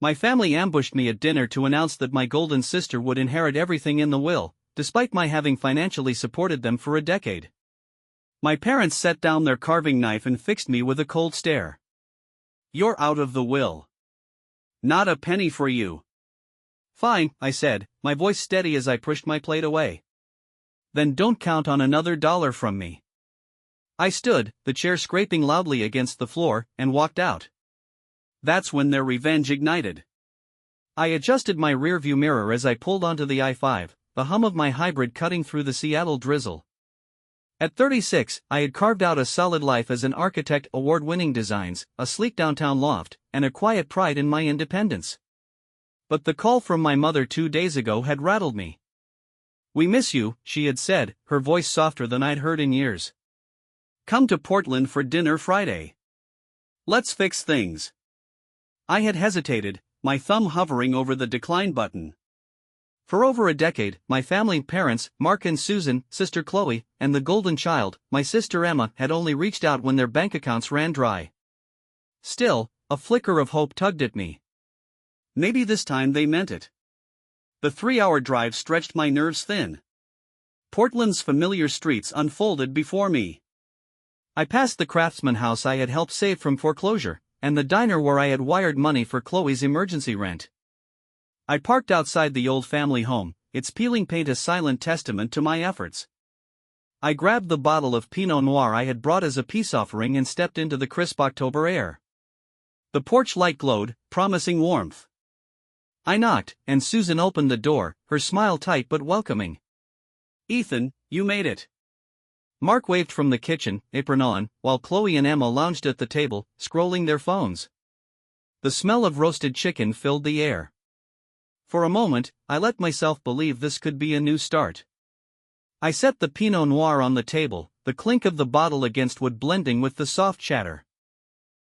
My family ambushed me at dinner to announce that my golden sister would inherit everything in the will, despite my having financially supported them for a decade. My parents set down their carving knife and fixed me with a cold stare. "You're out of the will. Not a penny for you." "Fine," I said, my voice steady as I pushed my plate away. "Then don't count on another dollar from me." I stood, the chair scraping loudly against the floor, and walked out. That's when their revenge ignited. I adjusted my rearview mirror as I pulled onto the I-5, the hum of my hybrid cutting through the Seattle drizzle. At 36, I had carved out a solid life as an architect, award-winning designs, a sleek downtown loft, and a quiet pride in my independence. But the call from my mother 2 days ago had rattled me. "We miss you," she had said, her voice softer than I'd heard in years. "Come to Portland for dinner Friday. Let's fix things." I had hesitated, my thumb hovering over the decline button. For over a decade, my family parents, Mark and Susan, sister Chloe, and the golden child, my sister Emma, had only reached out when their bank accounts ran dry. Still, a flicker of hope tugged at me. Maybe this time they meant it. The 3-hour drive stretched my nerves thin. Portland's familiar streets unfolded before me. I passed the craftsman house I had helped save from foreclosure, and the diner where I had wired money for Chloe's emergency rent. I parked outside the old family home, its peeling paint a silent testament to my efforts. I grabbed the bottle of Pinot Noir I had brought as a peace offering and stepped into the crisp October air. The porch light glowed, promising warmth. I knocked, and Susan opened the door, her smile tight but welcoming. "Ethan, you made it." Mark waved from the kitchen, apron on, while Chloe and Emma lounged at the table, scrolling their phones. The smell of roasted chicken filled the air. For a moment, I let myself believe this could be a new start. I set the Pinot Noir on the table, the clink of the bottle against wood blending with the soft chatter.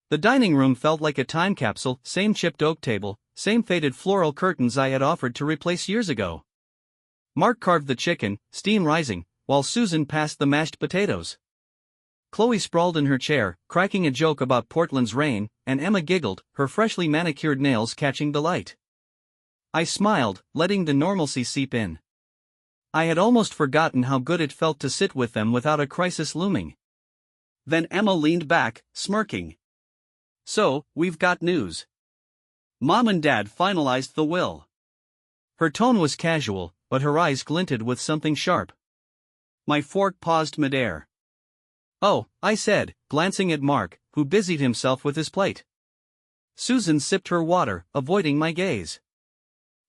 The dining room felt like a time capsule, same chipped oak table, same faded floral curtains I had offered to replace years ago. Mark carved the chicken, steam rising, while Susan passed the mashed potatoes. Chloe sprawled in her chair, cracking a joke about Portland's rain, and Emma giggled, her freshly manicured nails catching the light. I smiled, letting the normalcy seep in. I had almost forgotten how good it felt to sit with them without a crisis looming. Then Emma leaned back, smirking. "So, we've got news. Mom and Dad finalized the will." Her tone was casual, but her eyes glinted with something sharp. My fork paused midair. "Oh," I said, glancing at Mark, who busied himself with his plate. Susan sipped her water, avoiding my gaze.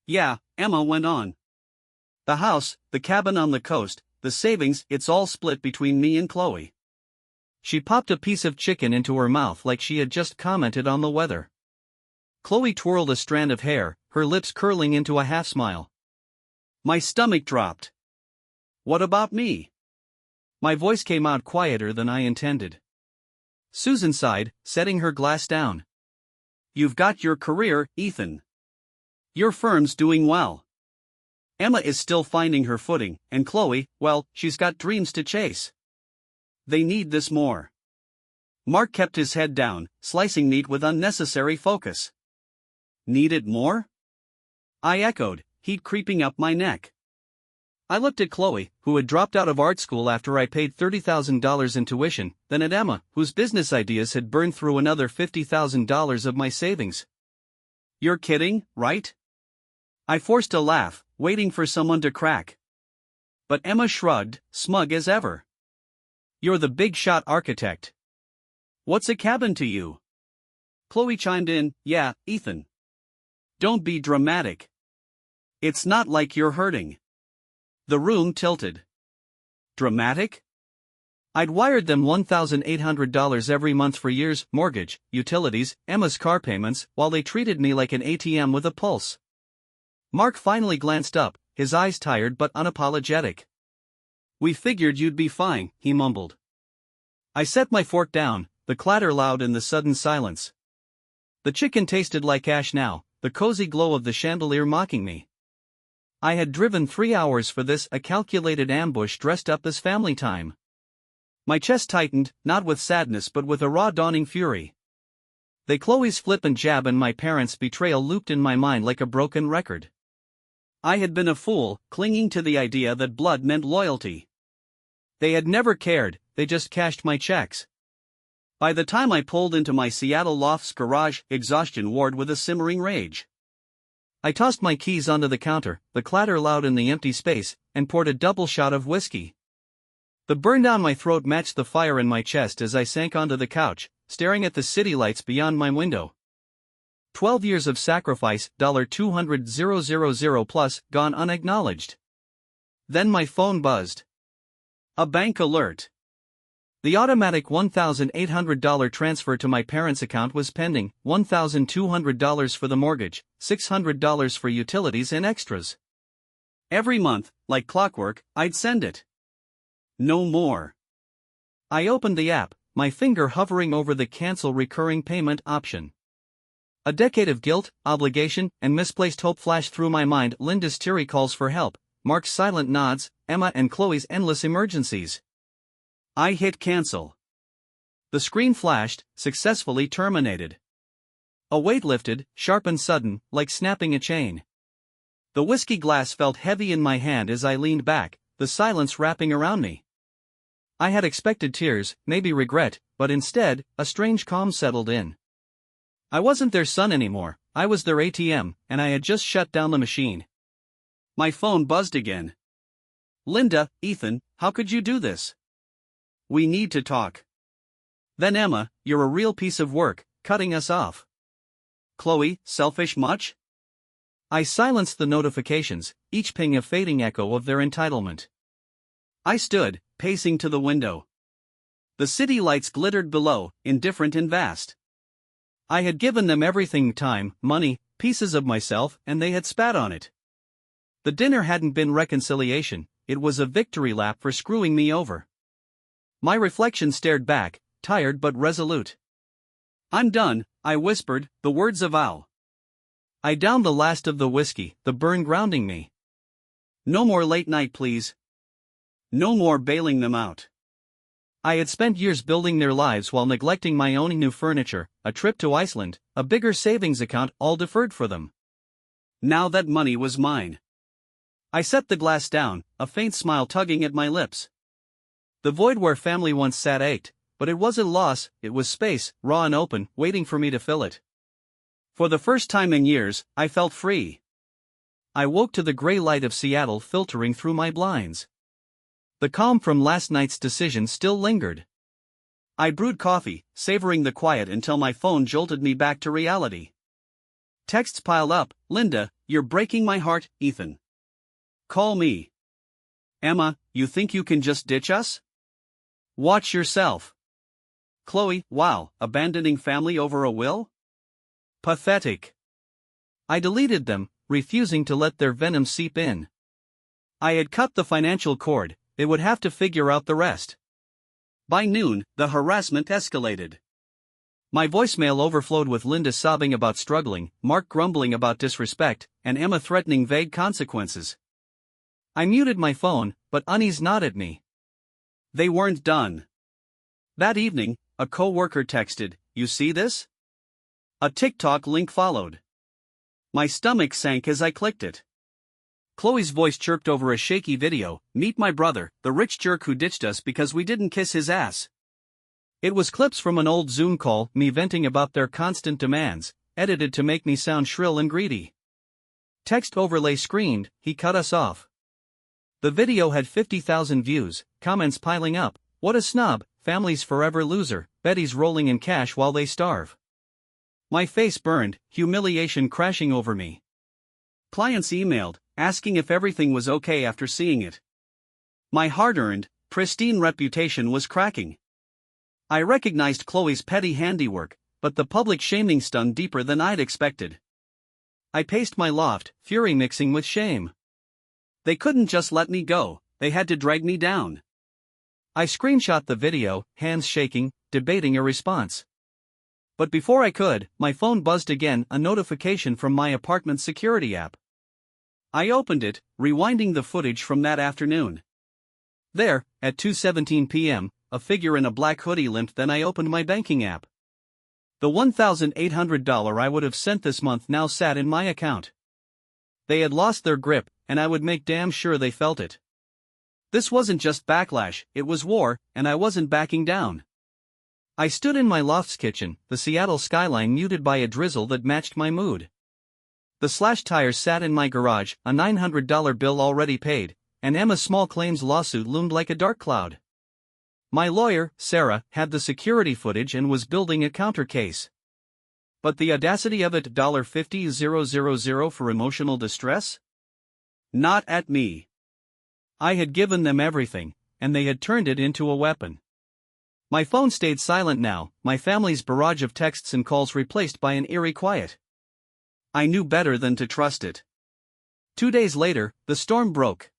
"Yeah," Emma went on. "The house, the cabin on the coast, the savings, it's all split between me and Chloe." She popped a piece of chicken into her mouth like she had just commented on the weather. Chloe twirled a strand of hair, her lips curling into a half-smile. My stomach dropped. "What about me?" My voice came out quieter than I intended. Susan sighed, setting her glass down. "You've got your career, Ethan. Your firm's doing well. Emma is still finding her footing, and Chloe, well, she's got dreams to chase. They need this more." Mark kept his head down, slicing meat with unnecessary focus. "Need it more?" I echoed, heat creeping up my neck. I looked at Chloe, who had dropped out of art school after I paid $30,000 in tuition, then at Emma, whose business ideas had burned through another $50,000 of my savings. "You're kidding, right?" I forced a laugh, waiting for someone to crack. But Emma shrugged, smug as ever. "You're the big-shot architect. What's a cabin to you?" Chloe chimed in, "Yeah, Ethan. Don't be dramatic. It's not like you're hurting." The room tilted. Dramatic? I'd wired them $1,800 every month for years, mortgage, utilities, Emma's car payments, while they treated me like an ATM with a pulse. Mark finally glanced up, his eyes tired but unapologetic. "We figured you'd be fine," he mumbled. I set my fork down, the clatter loud in the sudden silence. The chicken tasted like ash now, the cozy glow of the chandelier mocking me. I had driven 3 hours for this, a calculated ambush dressed up as family time. My chest tightened, not with sadness but with a raw dawning fury. Chloe's flippant jab and my parents' betrayal looped in my mind like a broken record. I had been a fool, clinging to the idea that blood meant loyalty. They had never cared, they just cashed my checks. By the time I pulled into my Seattle loft's garage, exhaustion warred with a simmering rage. I tossed my keys onto the counter, the clatter loud in the empty space, and poured a double shot of whiskey. The burn down my throat matched the fire in my chest as I sank onto the couch, staring at the city lights beyond my window. 12 years of sacrifice, $200,000 plus, gone unacknowledged. Then my phone buzzed. A bank alert. The automatic $1,800 transfer to my parents' account was pending, $1,200 for the mortgage, $600 for utilities and extras. Every month, like clockwork, I'd send it. No more. I opened the app, my finger hovering over the cancel recurring payment option. A decade of guilt, obligation, and misplaced hope flashed through my mind. Linda's teary calls for help, Mark's silent nods, Emma and Chloe's endless emergencies. I hit cancel. The screen flashed, successfully terminated. A weight lifted, sharp and sudden, like snapping a chain. The whiskey glass felt heavy in my hand as I leaned back, the silence wrapping around me. I had expected tears, maybe regret, but instead, a strange calm settled in. I wasn't their son anymore, I was their ATM, and I had just shut down the machine. My phone buzzed again. Linda, Ethan, how could you do this? We need to talk. Then Emma, you're a real piece of work, cutting us off. Chloe, selfish much? I silenced the notifications, each ping a fading echo of their entitlement. I stood, pacing to the window. The city lights glittered below, indifferent and vast. I had given them everything: time, money, pieces of myself, and they had spat on it. The dinner hadn't been reconciliation, it was a victory lap for screwing me over. My reflection stared back, tired but resolute. I'm done, I whispered, the words a vow. I downed the last of the whiskey, the burn grounding me. No more late night, please. No more bailing them out. I had spent years building their lives while neglecting my own: new furniture, a trip to Iceland, a bigger savings account, all deferred for them. Now that money was mine. I set the glass down, a faint smile tugging at my lips. The void where family once sat ached, but it wasn't loss, it was space, raw and open, waiting for me to fill it. For the first time in years, I felt free. I woke to the gray light of Seattle filtering through my blinds. The calm from last night's decision still lingered. I brewed coffee, savoring the quiet until my phone jolted me back to reality. Texts piled up. Linda, you're breaking my heart. Ethan, call me. Emma, you think you can just ditch us? Watch yourself. Chloe, wow, abandoning family over a will? Pathetic. I deleted them, refusing to let their venom seep in. I had cut the financial cord, they would have to figure out the rest. By noon, the harassment escalated. My voicemail overflowed with Linda sobbing about struggling, Mark grumbling about disrespect, and Emma threatening vague consequences. I muted my phone, but unease gnawed at me. They weren't done. That evening, a co-worker texted, "You see this?" A TikTok link followed. My stomach sank as I clicked it. Chloe's voice chirped over a shaky video, "Meet my brother, the rich jerk who ditched us because we didn't kiss his ass." It was clips from an old Zoom call, me venting about their constant demands, edited to make me sound shrill and greedy. Text overlay screamed, "He cut us off." The video had 50,000 views, comments piling up, "What a snob, family's forever loser, Betty's rolling in cash while they starve." My face burned, humiliation crashing over me. Clients emailed, asking if everything was okay after seeing it. My hard-earned, pristine reputation was cracking. I recognized Chloe's petty handiwork, but the public shaming stung deeper than I'd expected. I paced my loft, fury mixing with shame. They couldn't just let me go, they had to drag me down. I screenshot the video, hands shaking, debating a response. But before I could, my phone buzzed again, a notification from my apartment security app. I opened it, rewinding the footage from that afternoon. There, at 2:17 p.m., a figure in a black hoodie limped. Then I opened my banking app. The $1,800 I would have sent this month now sat in my account. They had lost their grip, and I would make damn sure they felt it. This wasn't just backlash, it was war, and I wasn't backing down. I stood in my loft's kitchen, the Seattle skyline muted by a drizzle that matched my mood. The slash tires sat in my garage, a $900 bill already paid, and Emma's small claims lawsuit loomed like a dark cloud. My lawyer, Sarah, had the security footage and was building a counter case. But the audacity of it, $50,000 for emotional distress? Not at me. I had given them everything, and they had turned it into a weapon. My phone stayed silent now, my family's barrage of texts and calls replaced by an eerie quiet. I knew better than to trust it. 2 days later, the storm broke.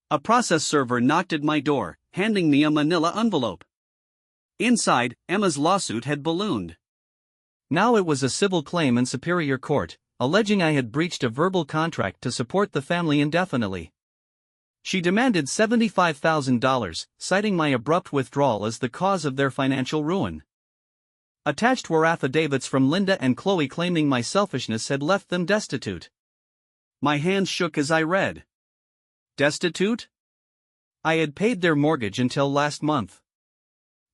A process server knocked at my door, handing me a manila envelope. Inside, Emma's lawsuit had ballooned. Now it was a civil claim in Superior Court, alleging I had breached a verbal contract to support the family indefinitely. She demanded $75,000, citing my abrupt withdrawal as the cause of their financial ruin. Attached were affidavits from Linda and Chloe claiming my selfishness had left them destitute. My hands shook as I read. Destitute? I had paid their mortgage until last month.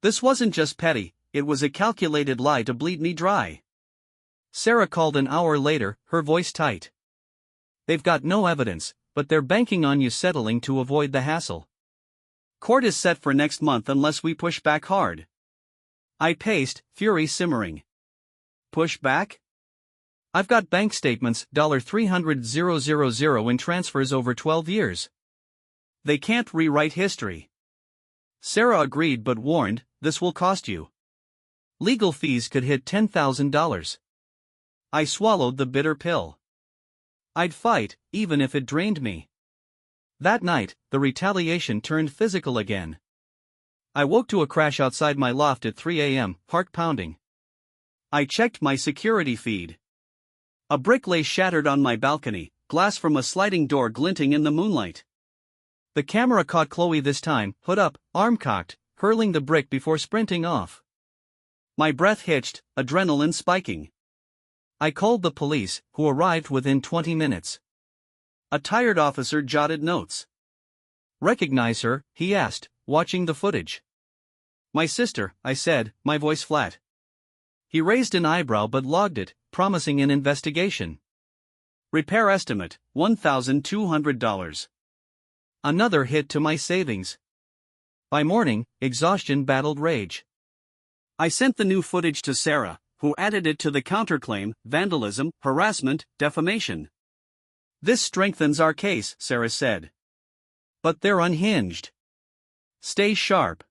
This wasn't just petty, it was a calculated lie to bleed me dry. Sarah called an hour later, her voice tight. They've got no evidence, but they're banking on you settling to avoid the hassle. Court is set for next month unless we push back hard. I paced, fury simmering. Push back? I've got bank statements, $300,000 in transfers over 12 years. They can't rewrite history. Sarah agreed but warned, this will cost you. Legal fees could hit $10,000. I swallowed the bitter pill. I'd fight, even if it drained me. That night, the retaliation turned physical again. I woke to a crash outside my loft at 3 a.m., heart pounding. I checked my security feed. A brick lay shattered on my balcony, glass from a sliding door glinting in the moonlight. The camera caught Chloe this time, hood up, arm cocked, hurling the brick before sprinting off. My breath hitched, adrenaline spiking. I called the police, who arrived within 20 minutes. A tired officer jotted notes. "Recognize her?" he asked, watching the footage. "My sister," I said, my voice flat. He raised an eyebrow but logged it, promising an investigation. Repair estimate, $1,200. Another hit to my savings. By morning, exhaustion battled rage. I sent the new footage to Sarah, who added it to the counterclaim: vandalism, harassment, defamation. "This strengthens our case," Sarah said. "But they're unhinged. Stay sharp."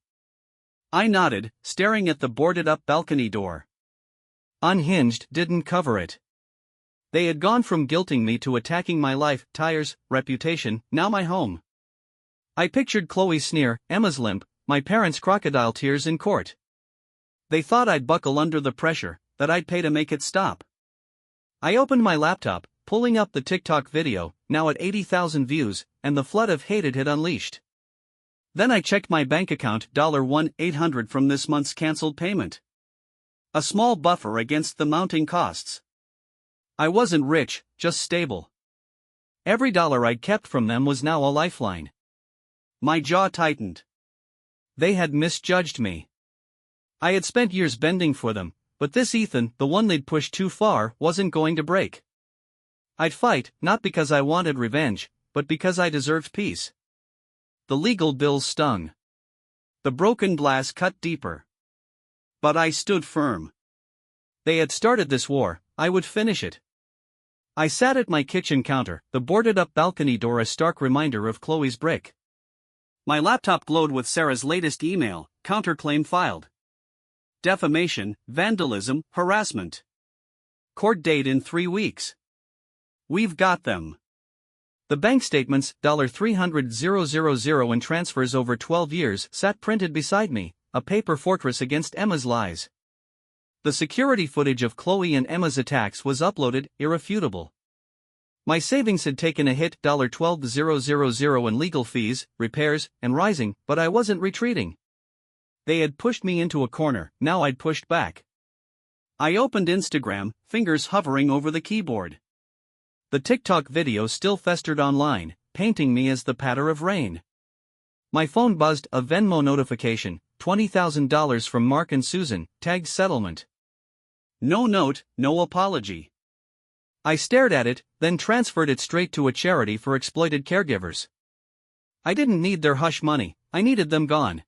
I nodded, staring at the boarded-up balcony door. Unhinged didn't cover it. They had gone from guilting me to attacking my life, tires, reputation, now my home. I pictured Chloe's sneer, Emma's limp, my parents' crocodile tears in court. They thought I'd buckle under the pressure, that I'd pay to make it stop. I opened my laptop, pulling up the TikTok video, now at 80,000 views, and the flood of hate it had unleashed. Then I checked my bank account, $1,800 from this month's canceled payment. A small buffer against the mounting costs. I wasn't rich, just stable. Every dollar I'd kept from them was now a lifeline. My jaw tightened. They had misjudged me. I had spent years bending for them, but this Ethan, the one they'd pushed too far, wasn't going to break. I'd fight, not because I wanted revenge, but because I deserved peace. The legal bills stung. The broken glass cut deeper. But I stood firm. They had started this war, I would finish it. I sat at my kitchen counter, the boarded-up balcony door a stark reminder of Chloe's brick. My laptop glowed with Sarah's latest email, counterclaim filed. Defamation, vandalism, harassment. Court date in 3 weeks. We've got them. The bank statements, $300,000 in transfers over 12 years, sat printed beside me, a paper fortress against Emma's lies. The security footage of Chloe and Emma's attacks was uploaded, irrefutable. My savings had taken a hit, $12,000 in legal fees, repairs, and rising, but I wasn't retreating. They had pushed me into a corner, now I'd pushed back. I opened Instagram, fingers hovering over the keyboard. The TikTok video still festered online, painting me as the patter of rain. My phone buzzed, a Venmo notification, $20,000 from Mark and Susan, tagged settlement. No note, no apology. I stared at it, then transferred it straight to a charity for exploited caregivers. I didn't need their hush money, I needed them gone.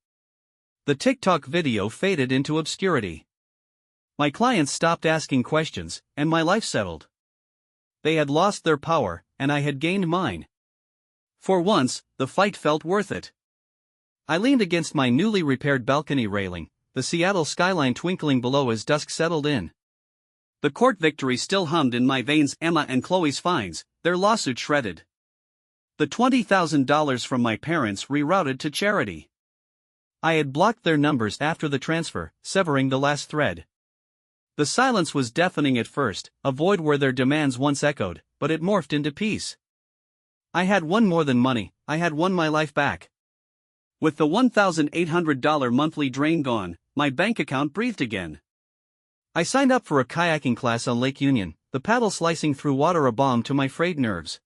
The TikTok video faded into obscurity. My clients stopped asking questions, and my life settled. They had lost their power, and I had gained mine. For once, the fight felt worth it. I leaned against my newly repaired balcony railing, the Seattle skyline twinkling below as dusk settled in. The court victory still hummed in my veins. Emma and Chloe's fines, their lawsuit shredded. The $20,000 from my parents rerouted to charity. I had blocked their numbers after the transfer, severing the last thread. The silence was deafening at first, a void where their demands once echoed, but it morphed into peace. I had won more than money, I had won my life back. With the $1,800 monthly drain gone, my bank account breathed again. I signed up for a kayaking class on Lake Union, the paddle slicing through water a balm to my frayed nerves.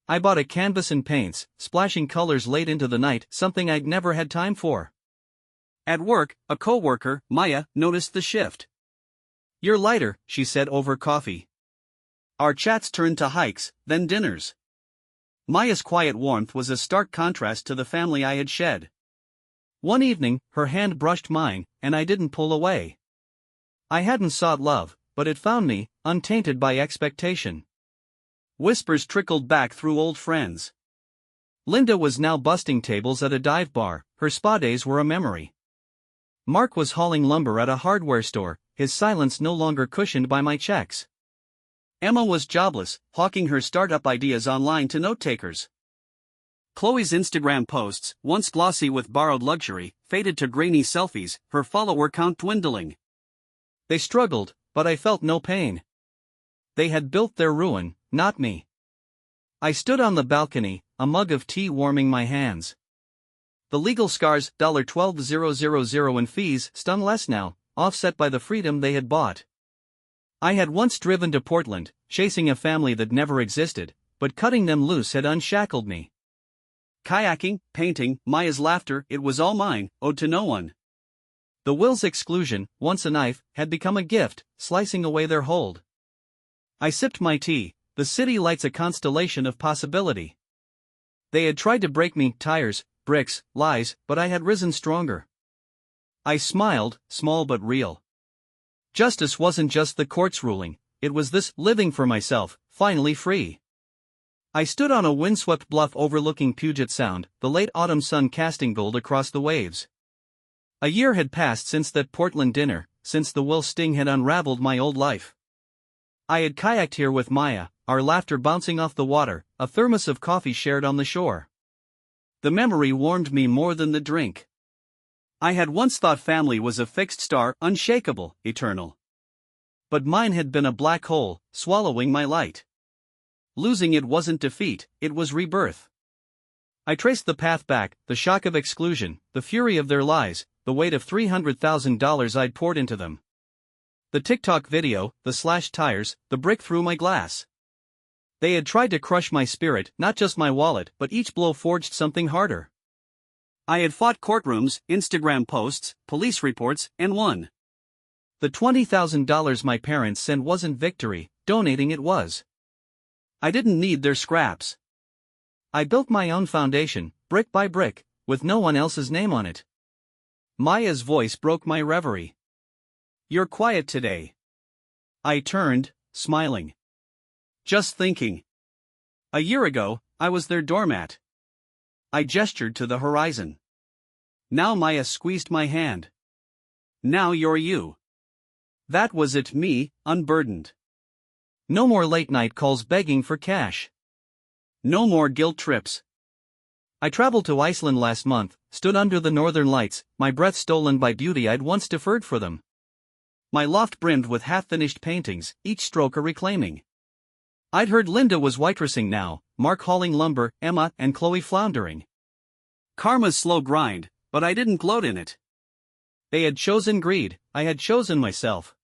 I bought a canvas and paints, splashing colors late into the night, something I'd never had time for. At work, a co-worker, Maya, noticed the shift. "You're lighter," she said over coffee. Our chats turned to hikes, then dinners. Maya's quiet warmth was a stark contrast to the family I had shed. One evening, her hand brushed mine, and I didn't pull away. I hadn't sought love, but it found me, untainted by expectation. Whispers trickled back through old friends. Linda was now busting tables at a dive bar, her spa days were a memory. Mark was hauling lumber at a hardware store, his silence no longer cushioned by my checks. Emma was jobless, hawking her startup ideas online to note-takers. Chloe's Instagram posts, once glossy with borrowed luxury, faded to grainy selfies, her follower count dwindling. They struggled, but I felt no pain. They had built their ruin, not me. I stood on the balcony, a mug of tea warming my hands. The legal scars, $12,000 in fees, stung less now, offset by the freedom they had bought. I had once driven to Portland, chasing a family that never existed, but cutting them loose had unshackled me. Kayaking, painting, Maya's laughter, it was all mine, owed to no one. The will's exclusion, once a knife, had become a gift, slicing away their hold. I sipped my tea, the city lights a constellation of possibility. They had tried to break me, tires, bricks, lies, but I had risen stronger. I smiled, small but real. Justice wasn't just the court's ruling, it was this, living for myself, finally free. I stood on a windswept bluff overlooking Puget Sound, the late autumn sun casting gold across the waves. A year had passed since that Portland dinner, since the will sting had unraveled my old life. I had kayaked here with Maya, our laughter bouncing off the water, a thermos of coffee shared on the shore. The memory warmed me more than the drink. I had once thought family was a fixed star, unshakable, eternal. But mine had been a black hole, swallowing my light. Losing it wasn't defeat, it was rebirth. I traced the path back, the shock of exclusion, the fury of their lies, the weight of $300,000 I'd poured into them. The TikTok video, the slashed tires, the brick through my glass. They had tried to crush my spirit, not just my wallet, but each blow forged something harder. I had fought courtrooms, Instagram posts, police reports, and won. The $20,000 my parents sent wasn't victory, donating it was. I didn't need their scraps. I built my own foundation, brick by brick, with no one else's name on it. Maya's voice broke my reverie. "You're quiet today." I turned, smiling. Just thinking. A year ago, I was their doormat. I gestured to the horizon. Now Maya squeezed my hand. "Now you're you." That was it, me, unburdened. No more late-night calls begging for cash. No more guilt trips. I traveled to Iceland last month, stood under the northern lights, my breath stolen by beauty I'd once deferred for them. My loft brimmed with half-finished paintings, each stroke a reclaiming. I'd heard Linda was waitressing now, Mark hauling lumber, Emma and Chloe floundering. Karma's slow grind, but I didn't gloat in it. They had chosen greed, I had chosen myself.